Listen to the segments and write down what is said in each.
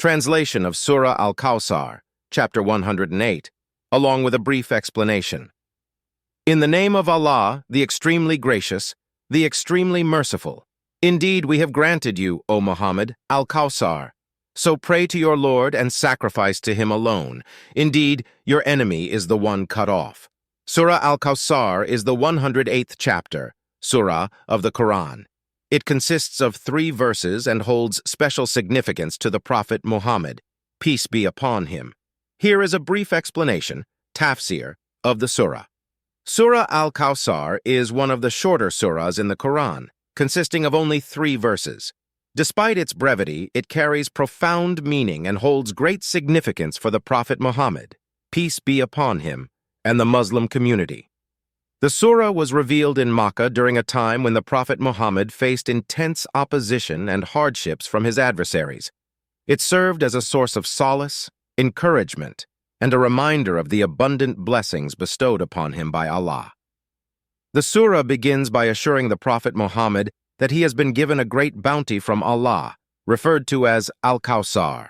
Translation of Surah Al-Kawsar, chapter 108, along with a brief explanation. In the name of Allah, the extremely gracious, the extremely merciful. Indeed, we have granted you, O Muhammad, Al-Kawsar. So pray to your Lord and sacrifice to him alone. Indeed, your enemy is the one cut off. Surah Al-Kawsar is the 108th chapter, surah of the Quran. It consists of 3 verses and holds special significance to the Prophet Muhammad, peace be upon him. Here is a brief explanation, tafseer, of the surah. Surah Al-Kawsar is one of the shorter surahs in the Quran, consisting of only 3 verses. Despite its brevity, it carries profound meaning and holds great significance for the Prophet Muhammad, peace be upon him, and the Muslim community. The surah was revealed in Makkah during a time when the Prophet Muhammad faced intense opposition and hardships from his adversaries. It served as a source of solace, encouragement, and a reminder of the abundant blessings bestowed upon him by Allah. The surah begins by assuring the Prophet Muhammad that he has been given a great bounty from Allah, referred to as Al-Kawsar.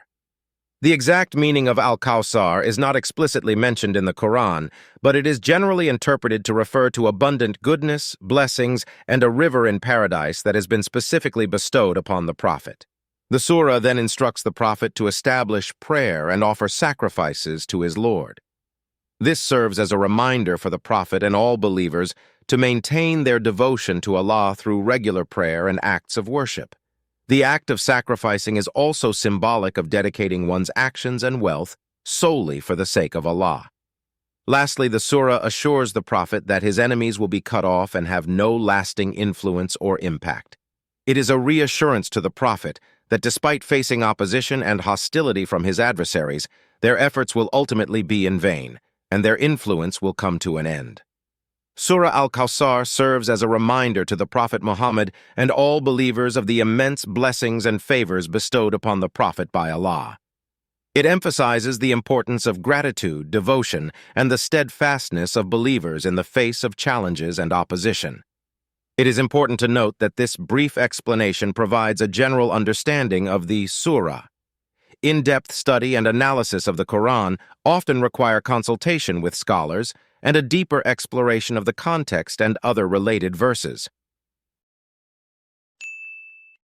The exact meaning of Al-Kawsar is not explicitly mentioned in the Quran, but it is generally interpreted to refer to abundant goodness, blessings, and a river in paradise that has been specifically bestowed upon the Prophet. The surah then instructs the Prophet to establish prayer and offer sacrifices to his Lord. This serves as a reminder for the Prophet and all believers to maintain their devotion to Allah through regular prayer and acts of worship. The act of sacrificing is also symbolic of dedicating one's actions and wealth solely for the sake of Allah. Lastly, the surah assures the Prophet that his enemies will be cut off and have no lasting influence or impact. It is a reassurance to the Prophet that despite facing opposition and hostility from his adversaries, their efforts will ultimately be in vain, and their influence will come to an end. Surah Al-Kawsar serves as a reminder to the Prophet Muhammad and all believers of the immense blessings and favors bestowed upon the Prophet by Allah. It emphasizes the importance of gratitude, devotion, and the steadfastness of believers in the face of challenges and opposition. It is important to note that this brief explanation provides a general understanding of the surah. In-depth study and analysis of the Quran often require consultation with scholars and a deeper exploration of the context and other related verses.